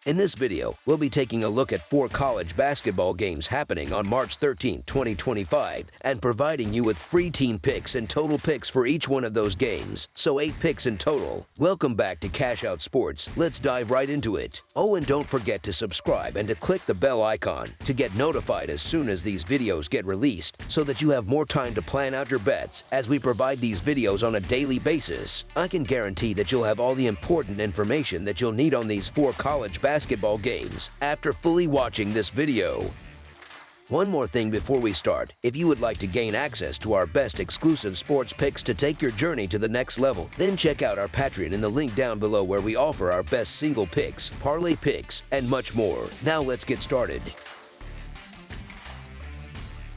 In this video, we'll be taking a look at 4 college basketball games happening on March 13, 2025, and providing you with free team picks and total picks for each one of those games, so 8 picks in total. Welcome back to Cash Out Sports. Let's dive right into it. Oh, and don't forget to subscribe and to click the bell icon to get notified as soon as these videos get released, so that you have more time to plan out your bets as we provide these videos on a daily basis. I can guarantee that you'll have all the important information that you'll need on these 4 college basketball games after fully watching this video. One more thing before we start. If you would like to gain access to our best exclusive sports picks to take your journey to the next level, then check out our Patreon in the link down below, where we offer our best single picks, parlay picks, and much more. Now let's get started.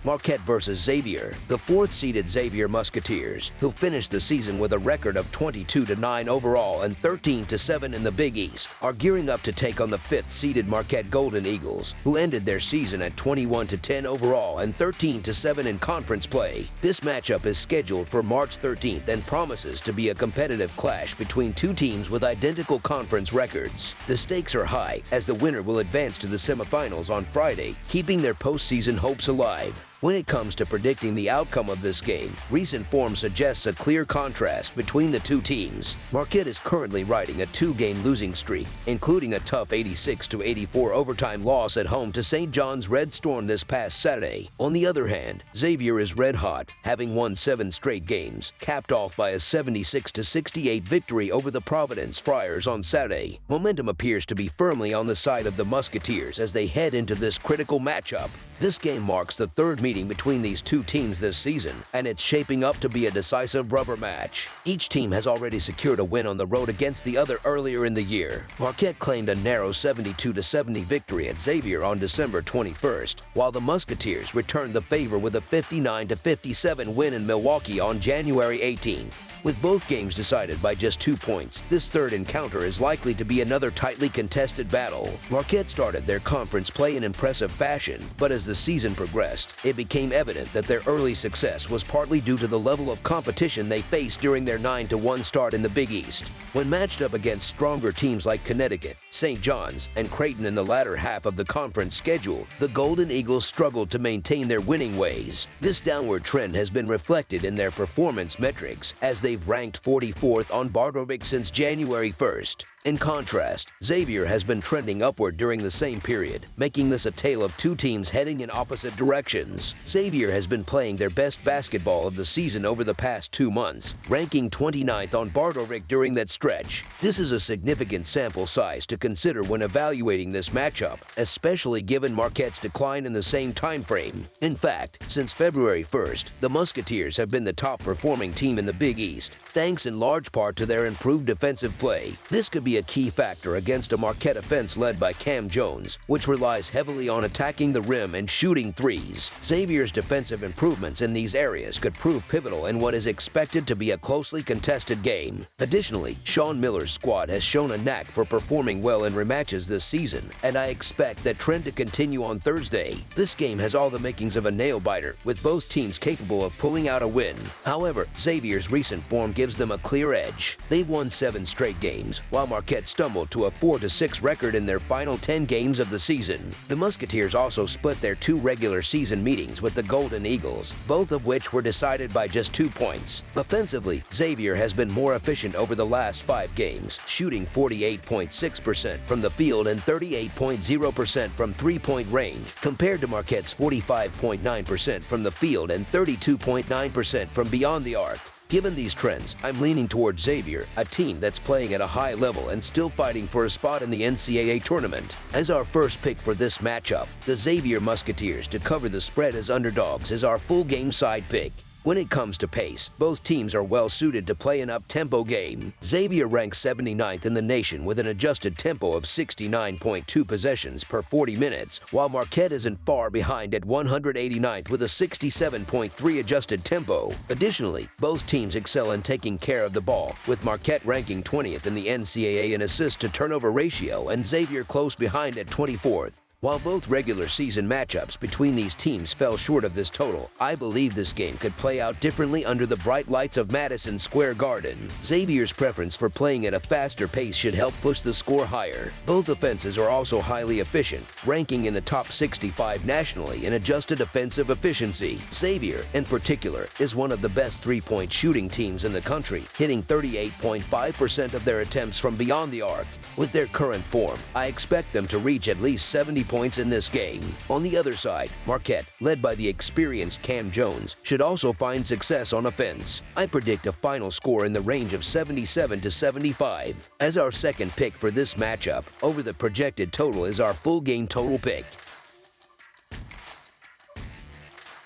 Marquette versus Xavier. The 4th-seeded Xavier Musketeers, who finished the season with a record of 22-9 overall and 13-7 in the Big East, are gearing up to take on the 5th-seeded Marquette Golden Eagles, who ended their season at 21-10 overall and 13-7 in conference play. This matchup is scheduled for March 13th and promises to be a competitive clash between two teams with identical conference records. The stakes are high, as the winner will advance to the semifinals on Friday, keeping their postseason hopes alive. When it comes to predicting the outcome of this game, recent form suggests a clear contrast between the two teams. Marquette is currently riding a 2-game losing streak, including a tough 86-84 overtime loss at home to St. John's Red Storm this past Saturday. On the other hand, Xavier is red hot, having won 7 straight games, capped off by a 76-68 victory over the Providence Friars on Saturday. Momentum appears to be firmly on the side of the Musketeers as they head into this critical matchup. This game marks the 3rd meeting between these two teams this season, and it's shaping up to be a decisive rubber match. Each team has already secured a win on the road against the other earlier in the year. Marquette claimed a narrow 72-70 victory at Xavier on December 21st, while the Musketeers returned the favor with a 59-57 win in Milwaukee on January 18th. With both games decided by just 2 points, this 3rd encounter is likely to be another tightly contested battle. Marquette started their conference play in impressive fashion, but as the season progressed, it became evident that their early success was partly due to the level of competition they faced during their 9-1 start in the Big East. When matched up against stronger teams like Connecticut, St. John's, and Creighton in the latter half of the conference schedule, the Golden Eagles struggled to maintain their winning ways. This downward trend has been reflected in their performance metrics, as they've ranked 44th on Bardovik since January 1st. In contrast, Xavier has been trending upward during the same period, making this a tale of two teams heading in opposite directions. Xavier has been playing their best basketball of the season over the past 2 months, ranking 29th on Bardovik during that stretch. This is a significant sample size to consider when evaluating this matchup, especially given Marquette's decline in the same time frame. In fact, since February 1st, the Musketeers have been the top-performing team in the Big East, thanks in large part to their improved defensive play. This could be a key factor against a Marquette offense led by Cam Jones, which relies heavily on attacking the rim and shooting threes. Xavier's defensive improvements in these areas could prove pivotal in what is expected to be a closely contested game. Additionally, Sean Miller's squad has shown a knack for performing well in rematches this season, and I expect that trend to continue on Thursday. This game has all the makings of a nail-biter, with both teams capable of pulling out a win. However, Xavier's recent form gives them a clear edge. They've won 7 straight games, while Marquette stumbled to a 4-6 record in their final 10 games of the season. The Musketeers also split their 2 regular season meetings with the Golden Eagles, both of which were decided by just 2 points. Offensively, Xavier has been more efficient over the last 5 games, shooting 48.6% from the field and 38.0% from 3-point range, compared to Marquette's 45.9% from the field and 32.9% from beyond the arc. Given these trends, I'm leaning towards Xavier, a team that's playing at a high level and still fighting for a spot in the NCAA tournament. As our first pick for this matchup, the Xavier Musketeers to cover the spread as underdogs is our full game side pick. When it comes to pace, both teams are well suited to play an up-tempo game. Xavier ranks 79th in the nation with an adjusted tempo of 69.2 possessions per 40 minutes, while Marquette isn't far behind at 189th with a 67.3 adjusted tempo. Additionally, both teams excel in taking care of the ball, with Marquette ranking 20th in the NCAA in assist-to-turnover ratio and Xavier close behind at 24th. While both regular season matchups between these teams fell short of this total, I believe this game could play out differently under the bright lights of Madison Square Garden. Xavier's preference for playing at a faster pace should help push the score higher. Both offenses are also highly efficient, ranking in the top 65 nationally in adjusted offensive efficiency. Xavier, in particular, is one of the best three-point shooting teams in the country, hitting 38.5% of their attempts from beyond the arc. With their current form, I expect them to reach at least 70 points in this game. On the other side, Marquette, led by the experienced Cam Jones, should also find success on offense. I predict a final score in the range of 77 to 75. As our second pick for this matchup, over the projected total is our full game total pick.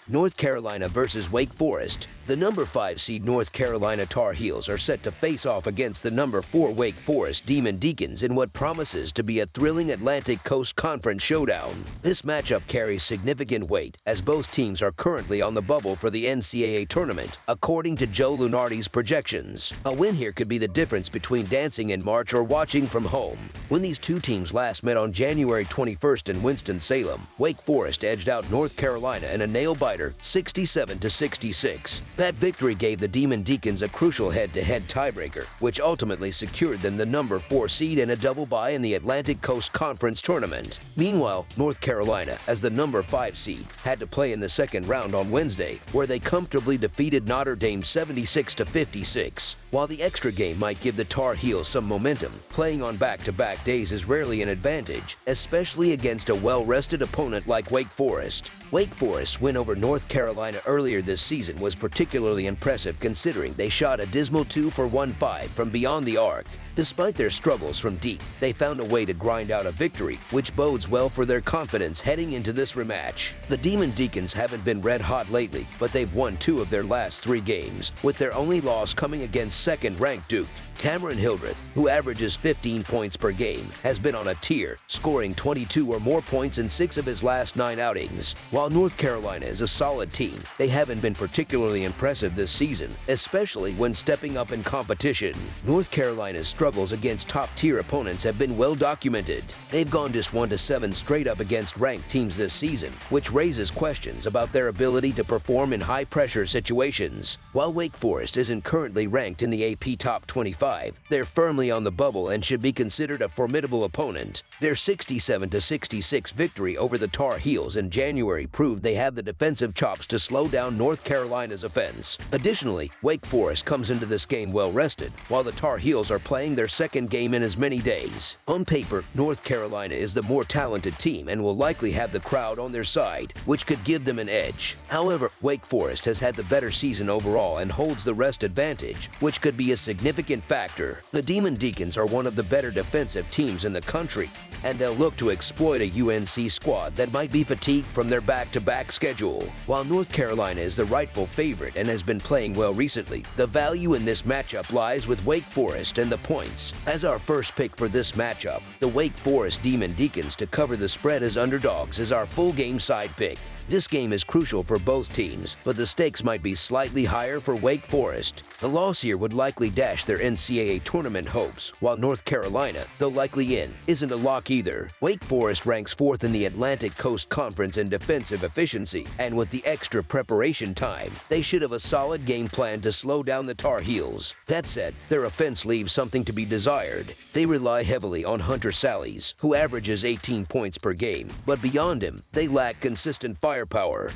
North Carolina versus Wake Forest. The number 5 seed North Carolina Tar Heels are set to face off against the number 4 Wake Forest Demon Deacons in what promises to be a thrilling Atlantic Coast Conference showdown. This matchup carries significant weight as both teams are currently on the bubble for the NCAA tournament, according to Joe Lunardi's projections. A win here could be the difference between dancing in March or watching from home. When these two teams last met on January 21st in Winston-Salem, Wake Forest edged out North Carolina in a nail-biter 67 to 66. That victory gave the Demon Deacons a crucial head-to-head tiebreaker, which ultimately secured them the number 4 seed and a double bye in the Atlantic Coast Conference tournament. Meanwhile, North Carolina, as the number 5 seed, had to play in the second round on Wednesday, where they comfortably defeated Notre Dame 76 to 56. While the extra game might give the Tar Heels some momentum, playing on back-to-back days is rarely an advantage, especially against a well-rested opponent like Wake Forest. Wake Forest's win over North Carolina earlier this season was particularly impressive considering they shot a dismal 2 for 1-5 from beyond the arc. Despite their struggles from deep, they found a way to grind out a victory, which bodes well for their confidence heading into this rematch. The Demon Deacons haven't been red hot lately, but they've won 2 of their last 3 games, with their only loss coming against second-ranked Duke. Cameron Hildreth, who averages 15 points per game, has been on a tear, scoring 22 or more points in 6 of his last 9 outings. While North Carolina is a solid team, they haven't been particularly impressive this season, especially when stepping up in competition. North Carolina's struggles against top-tier opponents have been well documented. They've gone just 1-7 straight up against ranked teams this season, which raises questions about their ability to perform in high-pressure situations. While Wake Forest isn't currently ranked in the AP Top 25, they're firmly on the bubble and should be considered a formidable opponent. Their 67 to 66 victory over the Tar Heels in January proved they have the defensive chops to slow down North Carolina's offense. Additionally, Wake Forest comes into this game well rested, while the Tar Heels are playing their second game in as many days. On paper, North Carolina is the more talented team and will likely have the crowd on their side, which could give them an edge. However, Wake Forest has had the better season overall and holds the rest advantage, which could be a significant factor. The Demon Deacons are one of the better defensive teams in the country, and they'll look to exploit a UNC squad that might be fatigued from their back-to-back schedule. While North Carolina is the rightful favorite and has been playing well recently, the value in this matchup lies with Wake Forest and the points. As our first pick for this matchup, the Wake Forest Demon Deacons to cover the spread as underdogs is our full game side pick. This game is crucial for both teams, but the stakes might be slightly higher for Wake Forest. The loss here would likely dash their NCAA tournament hopes, while North Carolina, though likely in, isn't a lock either. Wake Forest ranks 4th in the Atlantic Coast Conference in defensive efficiency, and with the extra preparation time, they should have a solid game plan to slow down the Tar Heels. That said, their offense leaves something to be desired. They rely heavily on Hunter Sallies, who averages 18 points per game, but beyond him, they lack consistent firepower.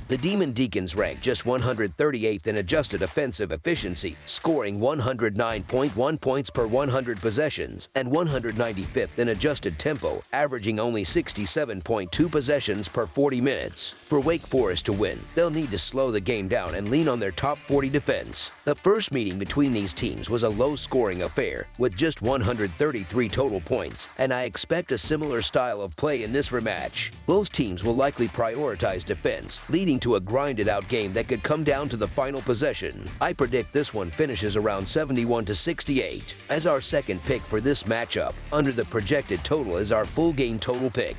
The Demon Deacons rank just 138th in adjusted offensive efficiency, scoring 109.1 points per 100 possessions, and 195th in adjusted tempo, averaging only 67.2 possessions per 40 minutes. For Wake Forest to win, they'll need to slow the game down and lean on their top 40 defense. The first meeting between these teams was a low-scoring affair, with just 133 total points, and I expect a similar style of play in this rematch. Both teams will likely prioritize defense, leading to a grinded-out game that could come down to the final possession. I predict this one finishes around 71 to 68. As our second pick for this matchup, under the projected total is our full game total pick.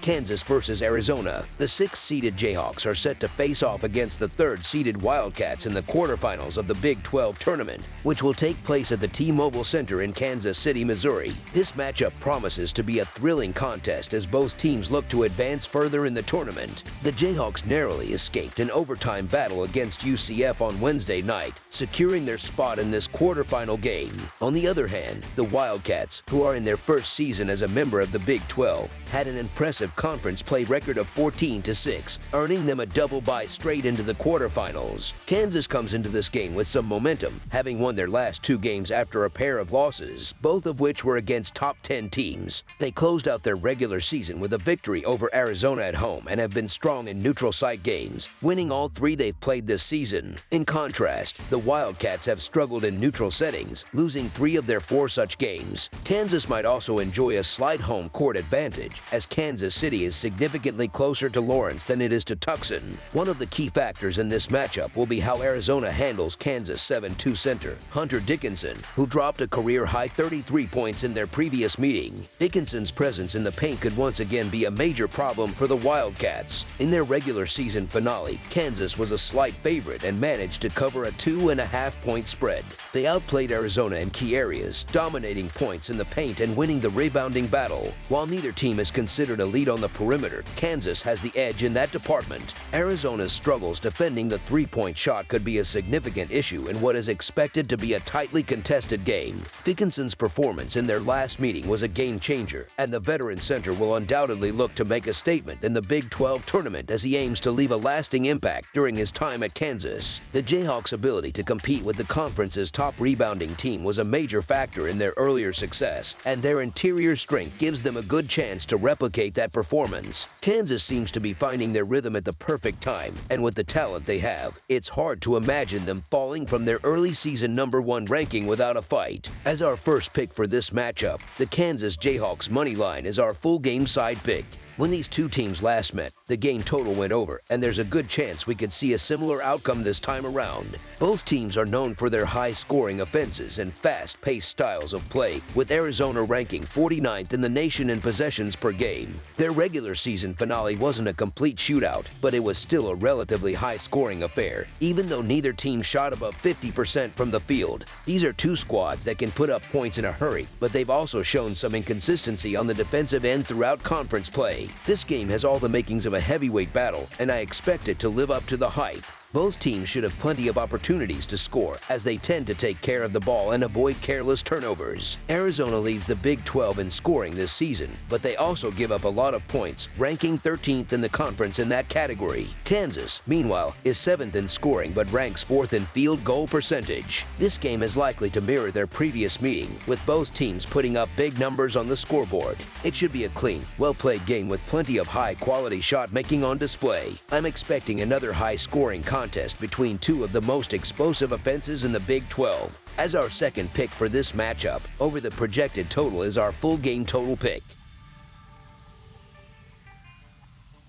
Kansas versus Arizona. The 6th-seeded Jayhawks are set to face off against the 3rd-seeded Wildcats in the quarterfinals of the Big 12 tournament, which will take place at the T-Mobile Center in Kansas City, Missouri. This matchup promises to be a thrilling contest as both teams look to advance further in the tournament. The Jayhawks narrowly escaped an overtime battle against UCF on Wednesday night, securing their spot in this quarterfinal game. On the other hand, the Wildcats, who are in their first season as a member of the Big 12, had an impressive conference play record of 14-6, earning them a double bye straight into the quarterfinals. Kansas comes into this game with some momentum, having won their last 2 games after a pair of losses, both of which were against top 10 teams. They closed out their regular season with a victory over Arizona at home and have been strong in neutral site games, winning all 3 they've played this season. In contrast, the Wildcats have struggled in neutral settings, losing 3 of their 4 such games. Kansas might also enjoy a slight home court advantage, as Kansas City is significantly closer to Lawrence than it is to Tucson. One of the key factors in this matchup will be how Arizona handles Kansas 7-2 center Hunter Dickinson, who dropped a career-high 33 points in their previous meeting. Dickinson's presence in the paint could once again be a major problem for the Wildcats. In their regular season finale, Kansas was a slight favorite and managed to cover a 2.5-point spread. They outplayed Arizona in key areas, dominating points in the paint and winning the rebounding battle. While neither team is considered elite on the perimeter, Kansas has the edge in that department. Arizona's struggles defending the 3-point shot could be a significant issue in what is expected to be a tightly contested game. Dickinson's performance in their last meeting was a game changer, and the veteran center will undoubtedly look to make a statement in the Big 12 tournament as he aims to leave a lasting impact during his time at Kansas. The Jayhawks' ability to compete with the conference's top rebounding team was a major factor in their earlier success, and their interior strength gives them a good chance to replicate that performance. Kansas seems to be finding their rhythm at the perfect time, and with the talent they have, it's hard to imagine them falling from their early season #1 ranking without a fight. As our first pick for this matchup, the Kansas Jayhawks money line is our full game side pick. When these 2 teams last met, the game total went over, and there's a good chance we could see a similar outcome this time around. Both teams are known for their high-scoring offenses and fast-paced styles of play, with Arizona ranking 49th in the nation in possessions per game. Their regular season finale wasn't a complete shootout, but it was still a relatively high-scoring affair, even though neither team shot above 50% from the field. These are 2 squads that can put up points in a hurry, but they've also shown some inconsistency on the defensive end throughout conference play. This game has all the makings of a heavyweight battle, and I expect it to live up to the hype. Both teams should have plenty of opportunities to score, as they tend to take care of the ball and avoid careless turnovers. Arizona leads the Big 12 in scoring this season, but they also give up a lot of points, ranking 13th in the conference in that category. Kansas, meanwhile, is 7th in scoring but ranks 4th in field goal percentage. This game is likely to mirror their previous meeting, with both teams putting up big numbers on the scoreboard. It should be a clean, well-played game with plenty of high-quality shot-making on display. I'm expecting another high-scoring contest between 2 of the most explosive offenses in the Big 12. As our second pick for this matchup, over the projected total is our full game total pick.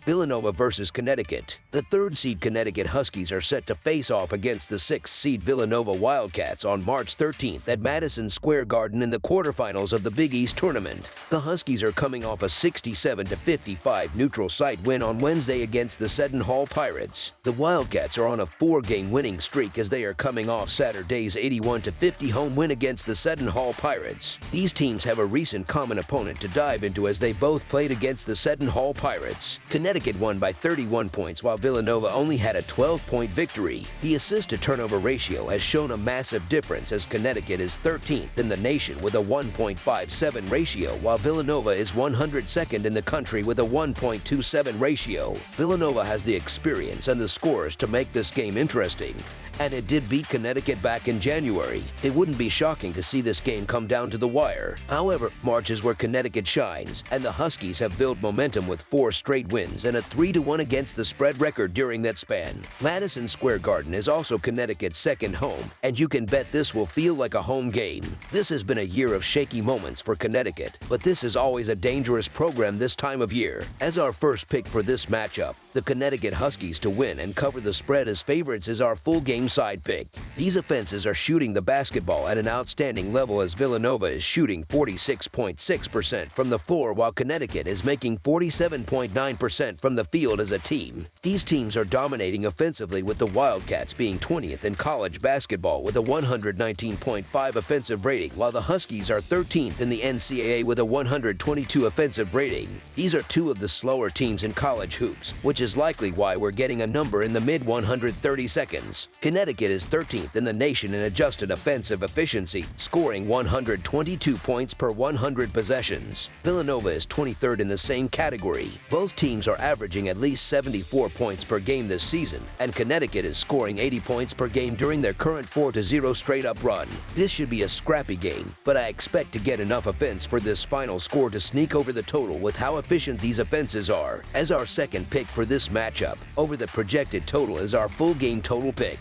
Villanova versus Connecticut. The 3rd-seed Connecticut Huskies are set to face off against the 6th-seed Villanova Wildcats on March 13th at Madison Square Garden in the quarterfinals of the Big East tournament. The Huskies are coming off a 67-55 neutral site win on Wednesday against the Seton Hall Pirates. The Wildcats are on a 4-game winning streak as they are coming off Saturday's 81-50 home win against the Seton Hall Pirates. These teams have a recent common opponent to dive into as they both played against the Seton Hall Pirates. Connecticut won by 31 points while Villanova only had a 12-point victory. The assist-to-turnover ratio has shown a massive difference as Connecticut is 13th in the nation with a 1.57 ratio while Villanova is 102nd in the country with a 1.27 ratio. Villanova has the experience and the scores to make this game interesting, and it did beat Connecticut back in January. It wouldn't be shocking to see this game come down to the wire. However, March is where Connecticut shines, and the Huskies have built momentum with 4 straight wins and a 3-1 against the spread record during that span. Madison Square Garden is also Connecticut's second home, and you can bet this will feel like a home game. This has been a year of shaky moments for Connecticut, but this is always a dangerous program this time of year. As our first pick for this matchup, The Connecticut Huskies to win and cover the spread as favorites is our full game side pick. These offenses are shooting the basketball at an outstanding level as Villanova is shooting 46.6% from the floor while Connecticut is making 47.9% from the field as a team. These teams are dominating offensively with the Wildcats being 20th in college basketball with a 119.5 offensive rating while the Huskies are 13th in the NCAA with a 122 offensive rating. These are two of the slower teams in college hoops, which is likely why we're getting a number in the mid-130 seconds. Connecticut is 13th in the nation in adjusted offensive efficiency, scoring 122 points per 100 possessions. Villanova is 23rd in the same category. Both teams are averaging at least 74 points per game this season, and Connecticut is scoring 80 points per game during their current 4-0 straight-up run. This should be a scrappy game, but I expect to get enough offense for this final score to sneak over the total with how efficient these offenses are. As our second pick for this matchup, over the projected total is our full game total pick.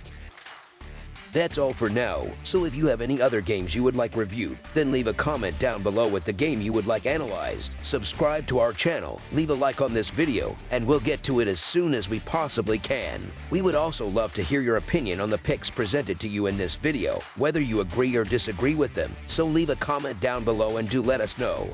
That's all for now, so if you have any other games you would like reviewed, then leave a comment down below with the game you would like analyzed. Subscribe to our channel, leave a like on this video, and we'll get to it as soon as we possibly can. We would also love to hear your opinion on the picks presented to you in this video, whether you agree or disagree with them, so leave a comment down below and do let us know.